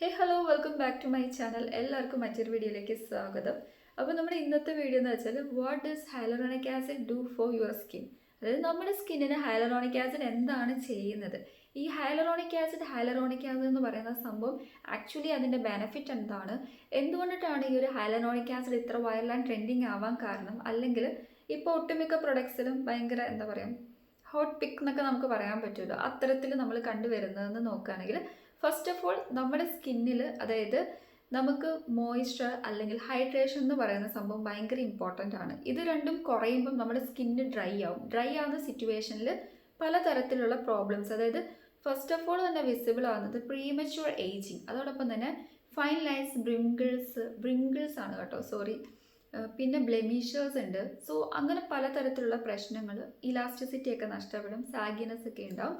Hey hello welcome back to my channel. എല്ലാവർക്കും മറ്റൊരു വീഡിയോയിലേക്ക് സ്വാഗതം. അപ്പോൾ നമ്മുടെ ഇന്നത്തെ വീഡിയോ എന്ന് വെച്ചാൽ what does hyaluronic acid do for your skin, അതായത് നമ്മുടെ സ്കിന്നിന് ഹൈലറോണിക് ആസിഡ് എന്താണ് ചെയ്യുന്നത്. ഈ ഹൈലറോണിക് ആസിഡ് എന്ന് പറയുന്ന സംഭവം ആക്ച്വലി അതിൻ്റെ ബെനിഫിറ്റ് എന്താണ്, എന്തുകൊണ്ടിട്ടാണ് ഈ ഒരു ഹൈലറോണിക് ആസിഡ് ഇത്ര വൈറൽ ആൻഡ് ട്രെൻഡിങ് ആവാൻ കാരണം, അല്ലെങ്കിൽ ഇപ്പോൾ ഒട്ടുമിക്ക പ്രൊഡക്ട്സിലും ഭയങ്കര എന്താ പറയുക ഹോട്ട് പിക്ക് എന്നൊക്കെ നമുക്ക് പറയാൻ പറ്റുമല്ലോ, അത്തരത്തിൽ നമ്മൾ കണ്ടുവരുന്നതെന്ന് നോക്കുകയാണെങ്കിൽ ഫസ്റ്റ് ഓഫ് ഓൾ നമ്മുടെ സ്കിന്നിൽ, അതായത് നമുക്ക് മോയ്സ്ചർ അല്ലെങ്കിൽ ഹൈഡ്രേഷൻ എന്ന് പറയുന്ന സംഭവം ഭയങ്കര ഇമ്പോർട്ടൻ്റ് ആണ്. ഇത് രണ്ടും കുറയുമ്പം നമ്മുടെ സ്കിന്ന് ഡ്രൈ ആവും. ഡ്രൈ ആവുന്ന സിറ്റുവേഷനിൽ പലതരത്തിലുള്ള പ്രോബ്ലംസ്, അതായത് ഫസ്റ്റ് ഓഫ് ഓൾ തന്നെ വിസിബിൾ ആവുന്നത് പ്രീമച്യൂർ ഏജിങ്, അതോടൊപ്പം തന്നെ ഫൈൻ ലൈൻസ്, ബ്രിങ്കിൾസ് ആണ് കേട്ടോ, സോറി, പിന്നെ ബ്ലെമിഷേഴ്സ് ഉണ്ട്. സോ അങ്ങനെ പലതരത്തിലുള്ള പ്രശ്നങ്ങൾ, ഇലാസ്റ്റിസിറ്റി ഒക്കെ നഷ്ടപ്പെടും, സാഗിനെസ് ഒക്കെ ഉണ്ടാവും.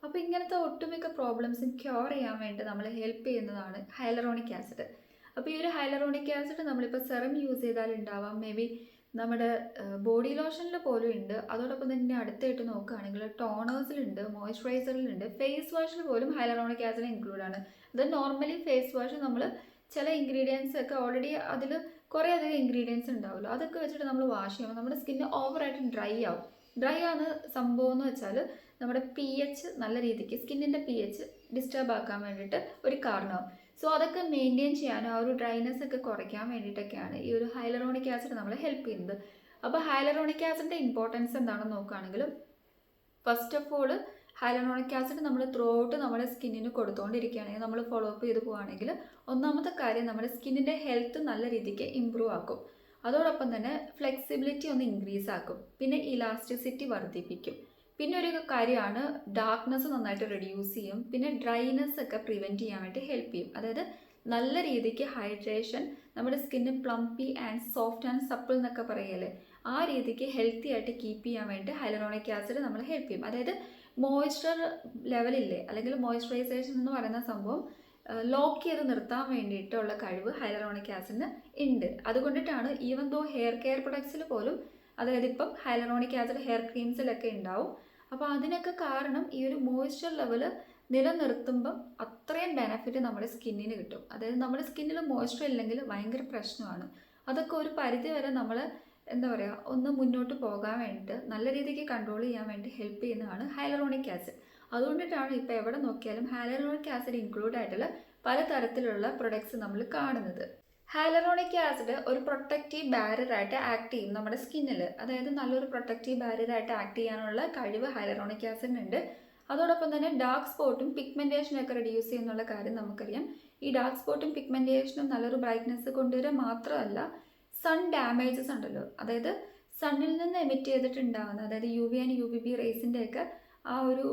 അപ്പോൾ ഇങ്ങനത്തെ ഒട്ടുമിക്ക പ്രോബ്ലംസും ക്യൂർ ചെയ്യാൻ വേണ്ടി നമ്മളെ ഹെൽപ്പ് ചെയ്യുന്നതാണ് ഹൈലറോണിക് ആസിഡ്. അപ്പോൾ ഈ ഒരു ഹൈലറോണിക് ആസിഡ് നമ്മളിപ്പോൾ സെറം യൂസ് ചെയ്താൽ ഉണ്ടാവാം, മേ ബി നമ്മുടെ ബോഡി ലോഷനിൽ പോലും ഉണ്ട്. അതോടൊപ്പം തന്നെ അടുത്തായിട്ട് നോക്കുകയാണെങ്കിൽ ടോണേഴ്സിലുണ്ട്, മോയ്സ്ചറൈസറിലുണ്ട്, ഫേസ് വാഷിൽ പോലും ഹൈലറോണിക് ആസിഡ് ഇൻക്ലൂഡ് ആണ്. അത് നോർമലി ഫേസ് വാഷ് നമ്മൾ ചില ഇൻഗ്രീഡിയൻസ് ഒക്കെ ഓൾറെഡി അതിൽ കുറേ അധികം ഇൻഗ്രീഡിയൻസ് ഉണ്ടാവുമല്ലോ, അതൊക്കെ വെച്ചിട്ട് നമ്മൾ വാഷ് ചെയ്യുമ്പോൾ നമ്മുടെ സ്കിന്ന് ഓവറായിട്ട് ഡ്രൈ ആവും. ഡ്രൈ ആവുന്ന സംഭവം എന്ന് വെച്ചാൽ നമ്മുടെ pH നല്ല രീതിക്ക്, സ്കിന്നിൻ്റെ pH ഡിസ്റ്റർബ് ആക്കാൻ വേണ്ടിയിട്ട് ഒരു കാരണമാവും. സോ അതൊക്കെ മെയിൻറ്റെയിൻ ചെയ്യാനും ആ ഒരു ഡ്രൈനെസ് ഒക്കെ കുറയ്ക്കാൻ വേണ്ടിയിട്ടൊക്കെയാണ് ഈ ഒരു ഹൈലറോണിക് ആസിഡ് നമ്മളെ ഹെൽപ്പ് ചെയ്യുന്നത്. അപ്പോൾ ഹൈലറോണിക് ആസിഡിൻ്റെ ഇമ്പോർട്ടൻസ് എന്താണെന്ന് നോക്കുകയാണെങ്കിൽ first of all hyaluronic acid നമ്മൾ ത്രൂ ഔട്ട് നമ്മുടെ സ്കിന്നിന് കൊടുത്തുകൊണ്ടിരിക്കുകയാണെങ്കിൽ, നമ്മൾ ഫോളോ അപ്പ് ചെയ്ത് പോവുകയാണെങ്കിൽ ഒന്നാമത്തെ കാര്യം നമ്മുടെ സ്കിന്നിൻ്റെ ഹെൽത്ത് നല്ല രീതിക്ക് ഇമ്പ്രൂവ് ആക്കും. അതോടൊപ്പം തന്നെ ഫ്ലെക്സിബിലിറ്റി ഒന്ന് ഇൻക്രീസ് ആക്കും, പിന്നെ ഇലാസ്റ്റിസിറ്റി വർദ്ധിപ്പിക്കും. പിന്നെ ഒരു കാര്യമാണ് ഡാർക്ക്നെസ് നന്നായിട്ട് റെഡ്യൂസ് ചെയ്യും, പിന്നെ ഡ്രൈനെസ് ഒക്കെ പ്രിവെൻറ്റ് ചെയ്യാൻ വേണ്ടി ഹെൽപ്പ് ചെയ്യും. അതായത് നല്ല രീതിക്ക് ഹൈഡ്രേഷൻ, നമ്മുടെ skin plumpy and soft and supple എന്നൊക്കെ പറയല്ലേ, ആ രീതിക്ക് ഹെൽത്തി ആയിട്ട് കീപ്പ് ചെയ്യാൻ വേണ്ടി ഹൈലറോണിക് ആസിഡ് നമ്മൾ ഹെൽപ്പ് ചെയ്യും. അതായത് മോയ്സ്ചർ ലെവലില്ലേ, അല്ലെങ്കിൽ മോയ്സ്ചറൈസേഷൻ എന്ന് പറയുന്ന സംഭവം ലോക്ക് ചെയ്ത് നിർത്താൻ വേണ്ടിയിട്ടുള്ള കഴിവ് ഹൈലറോണിക് ആസിഡിന് ഉണ്ട്. അതുകൊണ്ടിട്ടാണ് ഈവൻ ദോ ഹെയർ കെയർ പ്രൊഡക്ട്സിൽ പോലും, അതായത് ഇപ്പം ഹൈലറോണിക് ആസിഡ് ഹെയർ ക്രീംസിലൊക്കെ ഉണ്ടാവും. അപ്പോൾ അതിനൊക്കെ കാരണം ഈ ഒരു മോയ്സ്ചർ ലെവല് നിലനിർത്തുമ്പം അത്രയും ബെനിഫിറ്റ് നമ്മുടെ സ്കിന്നിന് കിട്ടും. അതായത് നമ്മുടെ സ്കിന്നിൽ മോയ്സ്ചർ ഇല്ലെങ്കിൽ ഭയങ്കര പ്രശ്നമാണ്. അതൊക്കെ ഒരു പരിധി വരെ നമ്മൾ എന്താ പറയുക ഒന്ന് മുന്നോട്ട് പോകാൻ വേണ്ടിയിട്ട് നല്ല രീതിക്ക് കൺട്രോൾ ചെയ്യാൻ വേണ്ടി ഹെൽപ്പ് ചെയ്യുന്നതാണ് ഹൈലറോണിക് ആസിഡ്. അതുകൊണ്ടിട്ടാണ് ഇപ്പോൾ എവിടെ നോക്കിയാലും ഹൈലറോണിക് ആസിഡ് ഇൻക്ലൂഡ് ആയിട്ടുള്ള പലതരത്തിലുള്ള പ്രൊഡക്ട്സ് നമ്മൾ കാണുന്നത്. ഹൈലറോണിക് ആസിഡ് ഒരു പ്രൊട്ടക്റ്റീവ് ബാരിയർ ആയിട്ട് ആക്ട് ചെയ്യും നമ്മുടെ സ്കിന്നിൽ. അതായത് നല്ലൊരു പ്രൊട്ടക്റ്റീവ് ബാരിയർ ആയിട്ട് ആക്ട് ചെയ്യാനുള്ള കഴിവ് ഹൈലറോണിക് ആസിഡിനുണ്ട്. അതോടൊപ്പം തന്നെ ഡാർക്ക് സ്പോട്ടും പിഗ്മെൻറ്റേഷനും ഒക്കെ റെഡ്യൂസ് ചെയ്യുന്നുള്ള കാര്യം നമുക്കറിയാം. ഈ ഡാർക്ക് സ്പോട്ടും പിഗ്മെൻറ്റേഷനും നല്ലൊരു ബ്രൈറ്റ്നെസ് കൊണ്ടുവരിക മാത്രമല്ല, സൺ ഡാമേജസ് ഉണ്ടല്ലോ, അതായത് സണ്ണിൽ നിന്ന് എമിറ്റ് ചെയ്തിട്ടുണ്ടാകുന്ന, അതായത് UV ആൻഡ് UVB റേസിൻ്റെ ഒക്കെ ആ ഒരു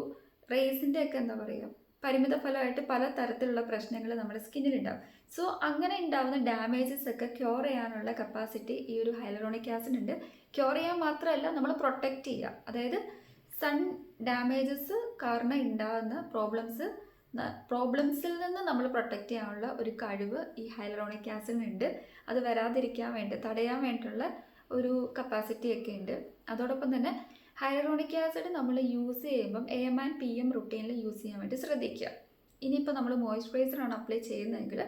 റേസിൻ്റെ ഒക്കെ എന്താ പറയുക പരിമിത ഫലമായിട്ട് പല തരത്തിലുള്ള പ്രശ്നങ്ങൾ നമ്മുടെ സ്കിന്നിലുണ്ടാവും. സോ അങ്ങനെ ഉണ്ടാകുന്ന ഡാമേജസ് ഒക്കെ ക്യൂർ ചെയ്യാനുള്ള കപ്പാസിറ്റി ഈ ഒരു ഹൈലറോണിക് ആസിഡ് ഉണ്ട്. ക്യൂർ ചെയ്യാൻ മാത്രമല്ല, നമ്മൾ പ്രൊട്ടക്റ്റ് ചെയ്യുക, അതായത് സൺ ഡാമേജസ് കാരണം ഉണ്ടാകുന്ന പ്രോബ്ലംസിൽ നിന്ന് നമ്മൾ പ്രൊട്ടക്റ്റ് ചെയ്യാനുള്ള ഒരു കഴിവ് ഈ ഹൈലറോണിക് ആസിഡിനുണ്ട്. അത് വരാതിരിക്കാൻ വേണ്ടി, തടയാൻ വേണ്ടിയിട്ടുള്ള ഒരു കപ്പാസിറ്റി ഒക്കെ ഉണ്ട്. അതോടൊപ്പം തന്നെ ഹൈലറോണിക് ആസിഡ് നമ്മൾ യൂസ് ചെയ്യുമ്പം AM ആൻഡ് PM റുട്ടീനിൽ യൂസ് ചെയ്യാൻ വേണ്ടി ശ്രദ്ധിക്കുക. ഇനിയിപ്പോൾ നമ്മൾ മോയ്സ്ചറൈസറാണ് അപ്ലൈ ചെയ്യുന്നതെങ്കിൽ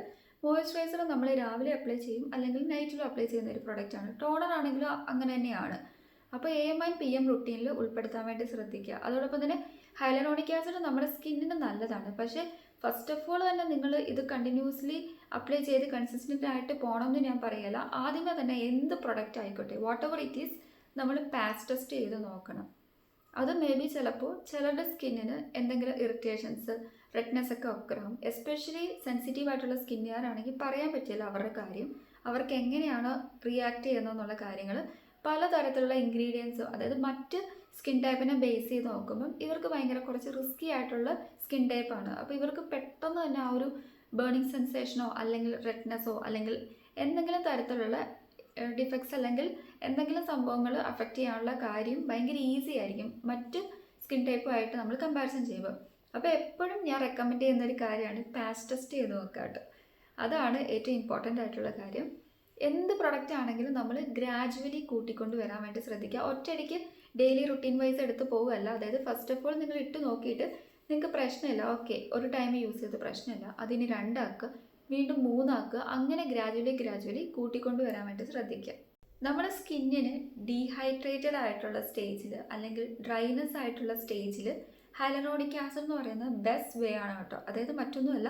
മോയ്സ്ചറൈസർ നമ്മൾ രാവിലെ അപ്ലൈ ചെയ്യും, അല്ലെങ്കിൽ നൈറ്റിലും അപ്ലൈ ചെയ്യുന്ന ഒരു പ്രൊഡക്റ്റാണ്. ടോണർ ആണെങ്കിലും അങ്ങനെ തന്നെയാണ്. അപ്പോൾ AM ആൻഡ് PM റുട്ടീനിൽ ഉൾപ്പെടുത്താൻ വേണ്ടി ശ്രദ്ധിക്കുക. അതോടൊപ്പം തന്നെ ഹൈലറോണിക് ആസിഡ് നമ്മുടെ സ്കിന്നിന് നല്ലതാണ്. പക്ഷേ ഫസ്റ്റ് ഓഫ് ഓൾ തന്നെ നിങ്ങൾ ഇത് കണ്ടിന്യൂസ്ലി അപ്ലൈ ചെയ്ത് കൺസിസ്റ്റൻ്റ് ആയിട്ട് പോകണമെന്ന് ഞാൻ പറയല. ആദ്യമേ തന്നെ എന്ത് പ്രൊഡക്റ്റ് ആയിക്കോട്ടെ, വാട്ട് എവർ ഇറ്റ് ഈസ്, നമ്മൾ പാച്ച് ടെസ്റ്റ് ചെയ്ത് നോക്കണം. അത് മേ ബി ചിലപ്പോൾ ചിലരുടെ സ്കിന്നിന് എന്തെങ്കിലും ഇറിറ്റേഷൻസ്, റെഡ്നെസ് ഒക്കെ ഒക്കറാവും. എസ്പെഷ്യലി സെൻസിറ്റീവ് ആയിട്ടുള്ള സ്കിന്നുകാരാണെങ്കിൽ പറയാൻ പറ്റില്ല അവരുടെ കാര്യം, അവർക്ക് എങ്ങനെയാണ് റിയാക്ട് ചെയ്യുന്നതെന്നുള്ള കാര്യങ്ങൾ. പലതരത്തിലുള്ള ഇൻഗ്രീഡിയൻസും, അതായത് മറ്റ് സ്കിൻ ടൈപ്പിനെ ബേസ് ചെയ്ത് നോക്കുമ്പം ഇവർക്ക് ഭയങ്കര കുറച്ച് റിസ്കി ആയിട്ടുള്ള സ്കിൻ ടൈപ്പാണ്. അപ്പോൾ ഇവർക്ക് പെട്ടെന്ന് തന്നെ ആ ഒരു ബേണിംഗ് സെൻസേഷനോ അല്ലെങ്കിൽ റെഡ്നെസ്സോ അല്ലെങ്കിൽ എന്തെങ്കിലും തരത്തിലുള്ള ഡിഫക്ട്സ് അല്ലെങ്കിൽ എന്തെങ്കിലും സംഭവങ്ങൾ അഫക്റ്റ് ചെയ്യാനുള്ള കാര്യം ഭയങ്കര ഈസി ആയിരിക്കും മറ്റ് സ്കിൻ ടൈപ്പുമായിട്ട് നമ്മൾ കമ്പാരിസൺ ചെയ്യുമ്പോൾ. അപ്പോൾ എപ്പോഴും ഞാൻ റെക്കമെൻഡ് ചെയ്യുന്ന ഒരു കാര്യമാണ് പാച്ച് ടെസ്റ്റ് ചെയ്ത് നോക്കുക കേട്ടോ. അതാണ് ഏറ്റവും ഇമ്പോർട്ടൻ്റ് ആയിട്ടുള്ള കാര്യം. എന്ത് പ്രൊഡക്റ്റ് ആണെങ്കിലും നമ്മൾ ഗ്രാജുവലി കൂട്ടിക്കൊണ്ട് വരാൻ വേണ്ടി ശ്രദ്ധിക്കുക. ഒറ്റയടിക്ക് ഡെയിലി റുട്ടീൻ വൈസ് എടുത്ത് പോവുകയല്ല. അതായത് ഫസ്റ്റ് ഓഫ് ഓൾ നിങ്ങൾ ഇട്ട് നോക്കിയിട്ട് നിങ്ങൾക്ക് പ്രശ്നമില്ല, ഓക്കെ, ഒരു ടൈം യൂസ് ചെയ്ത് പ്രശ്നമില്ല, അതിന് 2 ആക്കുക, വീണ്ടും 3 ആക്കുക, അങ്ങനെ ഗ്രാജുവലി കൂട്ടിക്കൊണ്ട് വരാൻ വേണ്ടി ശ്രദ്ധിക്കുക. നമ്മുടെ സ്കിന്നിന് ഡീഹൈഡ്രേറ്റഡ് ആയിട്ടുള്ള സ്റ്റേജിൽ അല്ലെങ്കിൽ ഡ്രൈനെസ് ആയിട്ടുള്ള സ്റ്റേജിൽ ഹൈലറോണിക് ആസിഡ് എന്ന് പറയുന്നത് ബെസ്റ്റ് വേ ആണ് കേട്ടോ. അതായത് മറ്റൊന്നുമല്ല,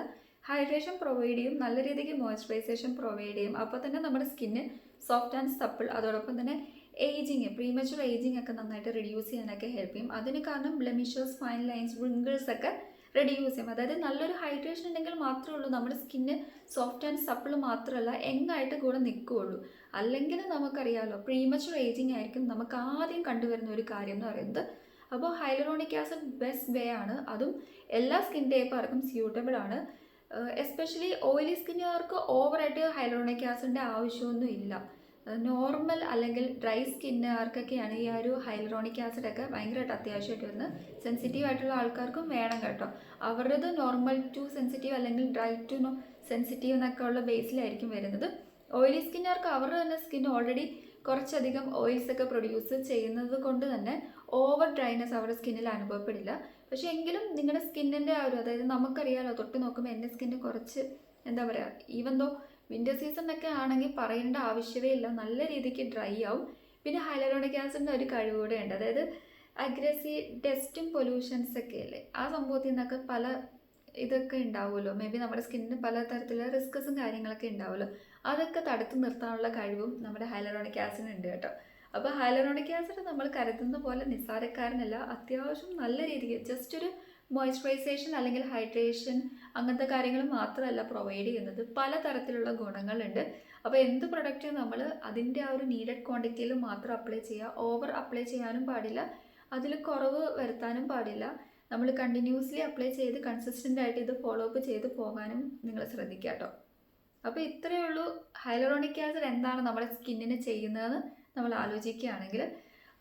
ഹൈഡ്രേഷൻ പ്രൊവൈഡ് ചെയ്യും, നല്ല രീതിക്ക് മോയ്സ്ചറൈസേഷൻ പ്രൊവൈഡ് ചെയ്യും. അപ്പോൾ തന്നെ നമ്മുടെ സ്കിന്ന് സോഫ്റ്റ് ആൻഡ് സപ്പിൾ, അതോടൊപ്പം തന്നെ പ്രീമച്വർ ഏജിങ് ഒക്കെ നന്നായിട്ട് റിഡ്യൂസ് ചെയ്യാനൊക്കെ ഹെൽപ്പ് ചെയ്യും. അതിന് കാരണം ബ്ലെമിഷസ്, ഫൈൻ ലൈൻസ്, റിങ്കിൾസ് ഒക്കെ റെഡ്യൂസ് ചെയ്യും. അതായത് നല്ലൊരു ഹൈഡ്രേഷൻ ഉണ്ടെങ്കിൽ മാത്രമേ ഉള്ളൂ നമ്മുടെ സ്കിന്ന് സോഫ്റ്റ് ആൻഡ് സപ്പിൾ മാത്രമല്ല യങ്ങായിട്ട് കൂടെ നിൽക്കുകയുള്ളൂ. അല്ലെങ്കിൽ നമുക്കറിയാമല്ലോ, പ്രീമച്വർ ഏജിങ് ആയിരിക്കും നമുക്ക് ആദ്യം കണ്ടുവരുന്ന ഒരു കാര്യം എന്ന് പറയുന്നത്. അപ്പോൾ ഹൈലറോണിക് ആസിഡ് ബെസ്റ്റ് വേ ആണ്, അതും എല്ലാ സ്കിൻ ടൈപ്പുകാർക്കും സ്യൂട്ടബിൾ ആണ്. എസ്പെഷ്യലി ഓയിലി സ്കിന്നുകാർക്ക് ഓവറായിട്ട് ഹൈലറോണിക് ആസിഡിൻ്റെ ആവശ്യമൊന്നും ഇല്ല. നോർമൽ അല്ലെങ്കിൽ ഡ്രൈ സ്കിന്നുകാർക്കൊക്കെയാണ് ഈ ഒരു ഹൈലറോണിക് ആസിഡൊക്കെ ഭയങ്കരമായിട്ട് അത്യാവശ്യമായിട്ട് വരുന്നത്. സെൻസിറ്റീവ് ആയിട്ടുള്ള ആൾക്കാർക്കും വേണം കേട്ടോ. അവരുടേത് നോർമൽ ടു സെൻസിറ്റീവ് അല്ലെങ്കിൽ ഡ്രൈ ടു സെൻസിറ്റീവ് എന്നൊക്കെ ഉള്ള ബേസിലായിരിക്കും വരുന്നത്. ഓയിലി സ്കിന്നുകാർക്ക് അവരുടെ തന്നെ സ്കിൻ ഓൾറെഡി കുറച്ചധികം ഓയിൽസ് ഒക്കെ പ്രൊഡ്യൂസ് ചെയ്യുന്നത് കൊണ്ട് തന്നെ ഓവർ ഡ്രൈനെസ് അവരുടെ സ്കിന്നിൽ അനുഭവപ്പെടില്ല. പക്ഷേ എങ്കിലും നിങ്ങളുടെ സ്കിന്നിൻ്റെ ആ ഒരു, അതായത് നമുക്കറിയാമല്ലോ, തൊട്ട് നോക്കുമ്പോൾ എൻ്റെ സ്കിന്ന് കുറച്ച് എന്താ പറയുക, ഈവൻ ദോ വിൻ്റർ സീസണൊക്കെ ആണെങ്കിൽ പറയേണ്ട ആവശ്യമേ ഇല്ല, നല്ല രീതിക്ക് ഡ്രൈ ആവും. പിന്നെ ഹൈലറോണിക് ആസിഡിൻ്റെ ഒരു കഴിവ് കൂടെ ഉണ്ട്, അതായത് അഗ്രസീവ് ഡസ്റ്റും പൊല്യൂഷൻസ് ഒക്കെ അല്ലേ, ആ സംഭവത്തിൽ നിന്നൊക്കെ പല ഇതൊക്കെ ഉണ്ടാവുമല്ലോ, മേ ബി നമ്മുടെ സ്കിന്നിന് പല തരത്തിലുള്ള റിസ്കസും കാര്യങ്ങളൊക്കെ ഉണ്ടാവുമല്ലോ, അതൊക്കെ തടുത്തു നിർത്താനുള്ള കഴിവും നമ്മുടെ ഹൈലറോണിക് ആസിഡ് ഉണ്ട് കേട്ടോ. അപ്പോൾ ഹൈലറോണിക് ആസിഡ് നമ്മൾ കരുതുന്ന പോലെ നിസ്സാരക്കാരനല്ല, അത്യാവശ്യം നല്ല രീതിക്ക് ജസ്റ്റ് ഒരു മോയ്സ്ചറൈസേഷൻ അല്ലെങ്കിൽ ഹൈഡ്രേഷൻ അങ്ങനത്തെ കാര്യങ്ങൾ മാത്രമല്ല പ്രൊവൈഡ് ചെയ്യുന്നത്, പല തരത്തിലുള്ള ഗുണങ്ങളുണ്ട്. അപ്പോൾ എന്ത് പ്രൊഡക്റ്റ് നമ്മൾ അതിൻ്റെ ആ ഒരു നീഡഡ് ക്വാണ്ടിറ്റിയിൽ മാത്രം അപ്ലൈ ചെയ്യുക, ഓവർ അപ്ലൈ ചെയ്യാനും പാടില്ല, അതിൽ കുറവ് വരുത്താനും പാടില്ല. നമ്മൾ കണ്ടിന്യൂസ്ലി അപ്ലൈ ചെയ്ത് കൺസിസ്റ്റൻ്റ് ആയിട്ട് ഇത് ഫോളോ അപ്പ് ചെയ്ത് പോകാനും നിങ്ങൾ ശ്രദ്ധിക്കുക കേട്ടോ. അപ്പോൾ ഇത്രയേ ഉള്ളൂ ഹൈലറോണിക് ആസിഡ് എന്താണ് നമ്മുടെ സ്കിന്നിന് ചെയ്യുന്നതെന്ന് നമ്മൾ ആലോചിക്കുകയാണെങ്കിൽ.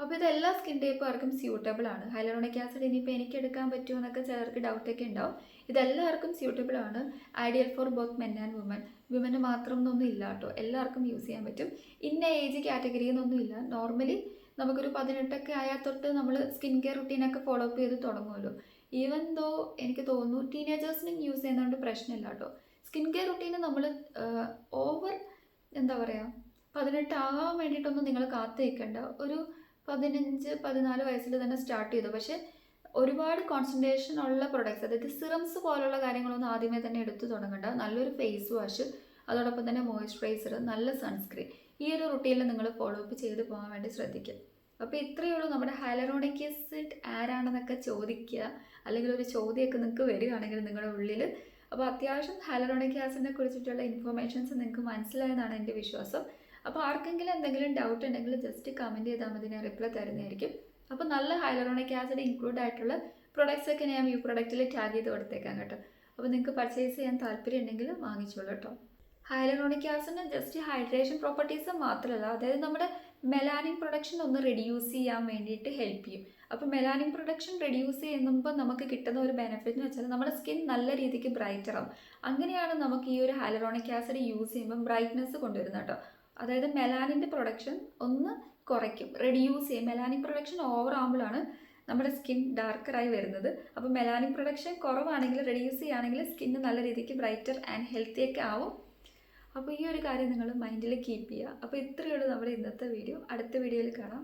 അപ്പോൾ ഇത് എല്ലാ സ്കിൻ ടൈപ്പുകാർക്കും സ്യൂട്ടബിൾ ആണ്. ഹൈലറോണിക് ആസിഡ് ഇനിയിപ്പോൾ എനിക്ക് എടുക്കാൻ പറ്റുമോ എന്നൊക്കെ ചിലർക്ക് ഡൗട്ടൊക്കെ ഉണ്ടാവും. ഇതെല്ലാവർക്കും സ്യൂട്ടബിൾ ആണ്, ideal for both men and women. വിമന് മാത്രം എന്നൊന്നും ഇല്ല കേട്ടോ, എല്ലാവർക്കും യൂസ് ചെയ്യാൻ പറ്റും. ഇന്ന ഏജ് കാറ്റഗറി എന്നൊന്നും ഇല്ല. നോർമലി നമുക്കൊരു 18 ആയാൽ തൊട്ട് നമ്മൾ സ്കിൻ കെയർ റുട്ടീനൊക്കെ ഫോളോ അപ്പ് ചെയ്ത് തുടങ്ങുമല്ലോ. ഈവൻ ദോ എനിക്ക് തോന്നുന്നു ടീനേജേഴ്സിനും യൂസ് ചെയ്യുന്നതുകൊണ്ട് പ്രശ്നമില്ല കേട്ടോ. സ്കിൻ കെയർ റുട്ടീന് നമ്മൾ ഓവർ എന്താ പറയുക, 18 ആകാൻ വേണ്ടിയിട്ടൊന്നും നിങ്ങൾ കാത്തു നിൽക്കേണ്ട. ഒരു 15-14 വയസ്സിൽ തന്നെ സ്റ്റാർട്ട് ചെയ്തു. പക്ഷേ ഒരുപാട് കോൺസെൻട്രേഷൻ ഉള്ള പ്രൊഡക്ട്സ്, അതായത് സിറംസ് പോലുള്ള കാര്യങ്ങളൊന്നും ആദ്യമേ തന്നെ എടുത്തു തുടങ്ങണ്ട. നല്ലൊരു ഫേസ് വാഷ്, അതോടൊപ്പം തന്നെ മോയ്സ്ചറൈസർ, നല്ല സൺസ്ക്രീൻ, ഈ ഒരു റുട്ടീനിൽ നിങ്ങൾ ഫോളോ അപ്പ് ചെയ്ത് പോകാൻ വേണ്ടി ശ്രദ്ധിക്കുക. അപ്പോൾ ഇത്രയേ ഉള്ളൂ. നമ്മുടെ ഹൈലറോണിക് ആസിഡ് ആരാണെന്നൊക്കെ ചോദിക്കുക, അല്ലെങ്കിൽ ഒരു ചോദ്യമൊക്കെ നിങ്ങൾക്ക് വരികയാണെങ്കിൽ നിങ്ങളുടെ ഉള്ളിൽ. അപ്പോൾ അത്യാവശ്യം ഹൈലറോണിക് ആസിഡിനെ കുറിച്ചിട്ടുള്ള ഇൻഫർമേഷൻസ് നിങ്ങൾക്ക് മനസ്സിലായെന്നാണ് എൻ്റെ വിശ്വാസം. അപ്പോൾ ആർക്കെങ്കിലും എന്തെങ്കിലും ഡൗട്ട് ഉണ്ടെങ്കിൽ ജസ്റ്റ് കമൻറ്റ് ചെയ്താൽ മതി, ഞാൻ റിപ്ലൈ തരുന്നതായിരിക്കും. അപ്പോൾ നല്ല ഹൈലറോണിക് ആസിഡ് ഇൻക്ലൂഡ് ആയിട്ടുള്ള പ്രൊഡക്ട്സ് ഒക്കെ ഞാൻ വ്യൂ പ്രൊഡക്റ്റിൽ ടാഗ് ചെയ്ത് കൊടുത്തേക്കാം കേട്ടോ. അപ്പോൾ നിങ്ങൾക്ക് പർച്ചേസ് ചെയ്യാൻ താല്പര്യം ഉണ്ടെങ്കിൽ വാങ്ങിച്ചോളൂ കേട്ടോ. ഹൈലറോണിക് ആസിഡിന് ജസ്റ്റ് ഹൈഡ്രേഷൻ പ്രോപ്പർട്ടീസ് മാത്രമല്ല, അതായത് നമ്മുടെ മെലാനിൻ പ്രൊഡക്ഷൻ ഒന്ന് റെഡ്യൂസ് ചെയ്യാൻ വേണ്ടിയിട്ട് ഹെൽപ്പ് ചെയ്യും. അപ്പോൾ മെലാനിൻ പ്രൊഡക്ഷൻ റെഡ്യൂസ് ചെയ്യുമ്പോൾ നമുക്ക് കിട്ടുന്ന ഒരു ബെനിഫിറ്റ് എന്ന് വെച്ചാൽ നമ്മുടെ സ്കിൻ നല്ല രീതിക്ക് ബ്രൈറ്റർ ആവും. അങ്ങനെയാണ് നമുക്ക് ഈ ഒരു ഹൈലറോണിക് ആസിഡ് യൂസ് ചെയ്യുമ്പോൾ ബ്രൈറ്റ്നെസ് കൊണ്ടുവരുന്നത് കേട്ടോ. അതായത് മെലാനിൻ്റെ പ്രൊഡക്ഷൻ ഒന്ന് കുറയ്ക്കും, റെഡ്യൂസ് ചെയ്യും. മെലാനിൻ പ്രൊഡക്ഷൻ ഓവർ ആകുമ്പോഴാണ് നമ്മുടെ സ്കിൻ ഡാർക്കറായി വരുന്നത്. അപ്പോൾ മെലാനിൻ പ്രൊഡക്ഷൻ കുറവാണെങ്കിൽ, റെഡ്യൂസ് ചെയ്യുകയാണെങ്കിൽ സ്കിന്ന് നല്ല രീതിക്ക് ബ്രൈറ്റർ ആൻഡ് ഹെൽത്തി ഒക്കെ ആവും. അപ്പോൾ ഈ ഒരു കാര്യം നിങ്ങൾ മൈൻഡിൽ കീപ്പ് ചെയ്യുക. അപ്പോൾ ഇത്രയേ ഉള്ളൂ നമ്മുടെ ഇന്നത്തെ വീഡിയോ. അടുത്ത വീഡിയോയിൽ കാണാം.